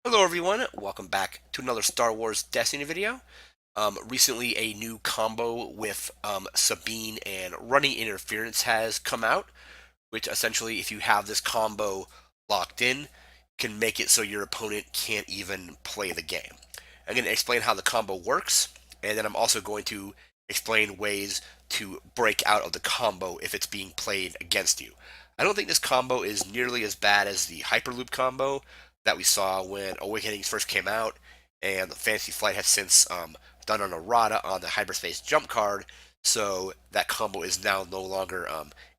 Hello everyone, welcome back to another Star Wars Destiny video. Recently a new combo with Sabine and Running Interference has come out, which essentially if you have this combo locked in, can make it so your opponent can't even play the game. I'm going to explain how the combo works, and then I'm also going to explain ways to break out of the combo if it's being played against you. I don't think this combo is nearly as bad as the Hyperloop combo that we saw when Awakenings first came out, and Fantasy Flight has since done an errata on the hyperspace jump card, so that combo is now no longer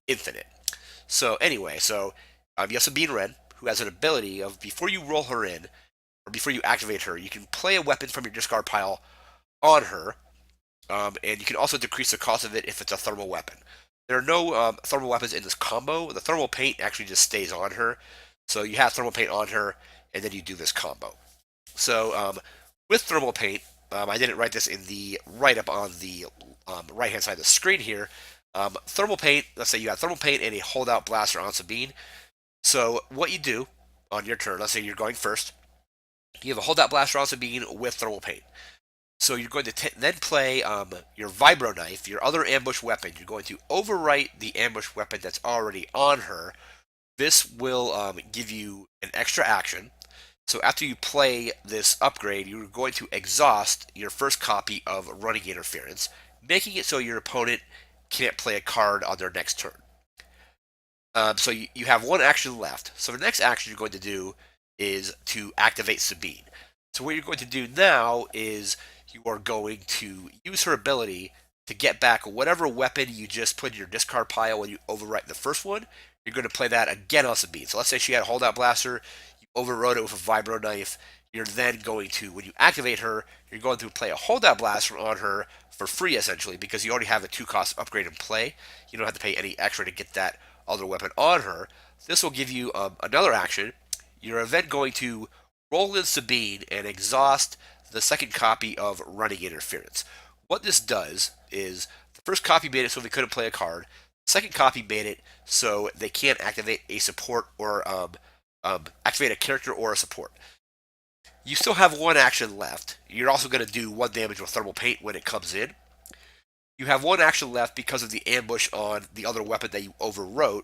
infinite. So anyway, you have Sabine Wren, who has an ability of before you roll her in, or before you activate her, you can play a weapon from your discard pile on her, and you can also decrease the cost of it if it's a thermal weapon. There are no thermal weapons in this combo. The thermal paint actually just stays on her, so you have thermal paint on her, and then you do this combo. So with thermal paint, I didn't write this in the write-up on the right-hand side of the screen here. Thermal paint, let's say you have thermal paint and a holdout blaster on Sabine. So what you do on your turn, let's say you're going first, you have a holdout blaster on Sabine with thermal paint. So you're going to then play your vibro knife, your other ambush weapon. You're going to overwrite the ambush weapon that's already on her. This will give you an extra action. So after you play this upgrade, you're going to exhaust your first copy of Running Interference, making it so your opponent can't play a card on their next turn. So you have one action left. So the next action you're going to do is to activate Sabine. So what you're going to do now is you are going to use her ability to get back whatever weapon you just put in your discard pile when you overwrite the first one. You're going to play that again on Sabine. So let's say she had a holdout blaster, you overrode it with a vibro knife. You're then going to, when you activate her, you're going to play a holdout blaster on her for free essentially because you already have a 2-cost upgrade in play. You don't have to pay any extra to get that other weapon on her. This will give you another action. You're then going to roll in Sabine and exhaust the second copy of Running Interference. What this does is the first copy made it so they couldn't play a card. The second copy made it so they can't activate a support or activate a character or a support. You still have one action left. You're also going to do 1 damage with thermal paint when it comes in. You have one action left because of the ambush on the other weapon that you overwrote,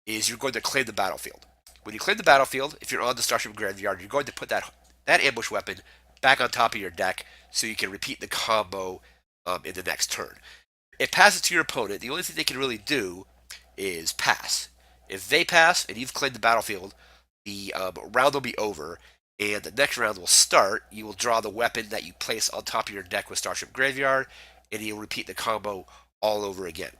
is you're going to claim the battlefield. When you claim the battlefield, if you're on the Starship Graveyard, you're going to put that ambush weapon back on top of your deck so you can repeat the combo in the next turn. It passes to your opponent. The only thing they can really do is pass. If they pass and you've claimed the battlefield, the round will be over, and the next round will start. You will draw the weapon that you place on top of your deck with Starship Graveyard, and you'll repeat the combo all over again.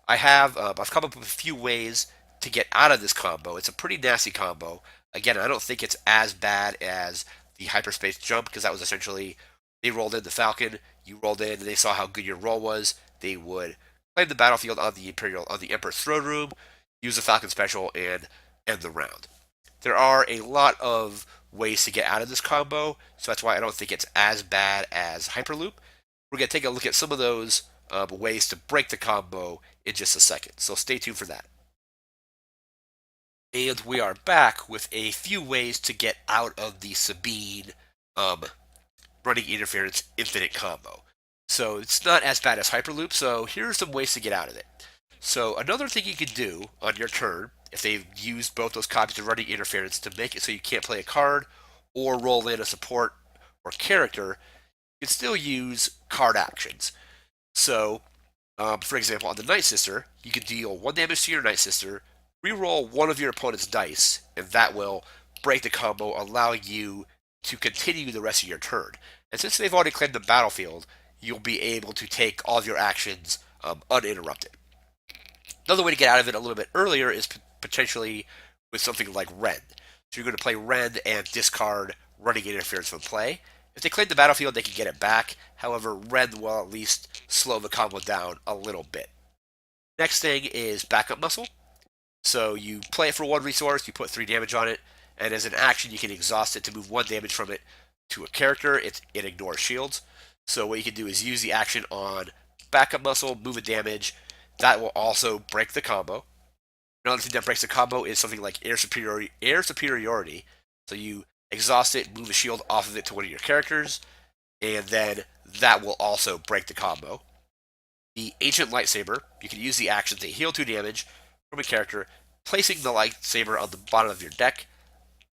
I've come up with a few ways to get out of this combo. It's a pretty nasty combo. Again, I don't think it's as bad as the hyperspace jump because that was essentially they rolled in the Falcon, you rolled in, and they saw how good your roll was. They would claim the battlefield on the Emperor's throne room, use the Falcon special, and end the round. There are a lot of ways to get out of this combo, so that's why I don't think it's as bad as Hyperloop. We're going to take a look at some of those ways to break the combo in just a second, so stay tuned for that. And we are back with a few ways to get out of the Sabine um, Running Interference Infinite combo. So it's not as bad as Hyperloop, so here are some ways to get out of it. So another thing you can do on your turn, if they've used both those copies of Running Interference to make it so you can't play a card or roll in a support or character, you can still use card actions. So, for example, on the Night Sister, you can deal 1 damage to your Night Sister, reroll one of your opponent's dice, and that will break the combo, allowing you to continue the rest of your turn. And since they've already claimed the battlefield, you'll be able to take all of your actions uninterrupted. Another way to get out of it a little bit earlier is potentially with something like Wren. So you're going to play Wren and discard Running Interference from play. If they claim the battlefield, they can get it back. However, Wren will at least slow the combo down a little bit. Next thing is Backup Muscle. So you play it for 1 resource, you put 3 damage on it, and as an action, you can exhaust it to move 1 damage from it to a character. It ignores shields. So what you can do is use the action on Backup Muscle, move a damage. That will also break the combo. Another thing that breaks the combo is something like air superiority. So you exhaust it, move a shield off of it to one of your characters, and then that will also break the combo. The Ancient Lightsaber, you can use the action to heal 2 damage from a character, placing the lightsaber on the bottom of your deck.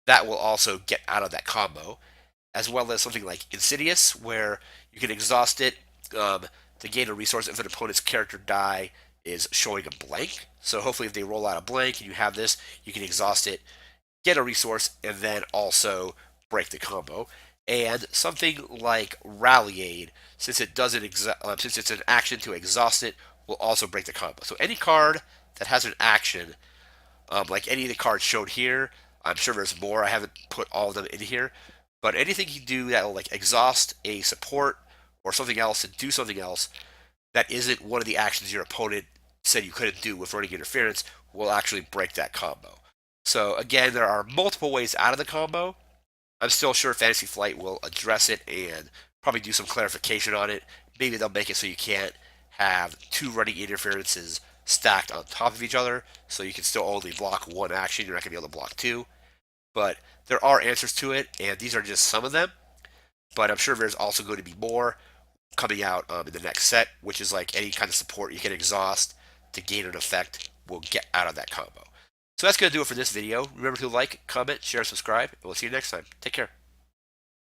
That will also get out of that combo, as well as something like Insidious, where you can exhaust it to gain a resource if an opponent's character die is showing a blank. So hopefully, if they roll out a blank and you have this, you can exhaust it, get a resource, and then also break the combo. And something like Rally Aid, since it doesn't since it's an action to exhaust it, will also break the combo. So any card that has an action, like any of the cards showed here, I'm sure there's more. I haven't put all of them in here, but anything you do that will like exhaust a support or something else and do something else that isn't one of the actions your opponent said you couldn't do with running interference will actually break that combo. So again, there are multiple ways out of the combo. I'm still sure Fantasy Flight will address it and probably do some clarification on it. Maybe they'll make it so you can't have 2 running interferences stacked on top of each other, so you can still only block 1 action. You're not going to be able to block 2. But there are answers to it, and these are just some of them. But I'm sure there's also going to be more coming out in the next set, which is like any kind of support you can exhaust to gain an effect will get out of that combo. So that's going to do it for this video. Remember to like, comment, share, subscribe, and we'll see you next time. Take care.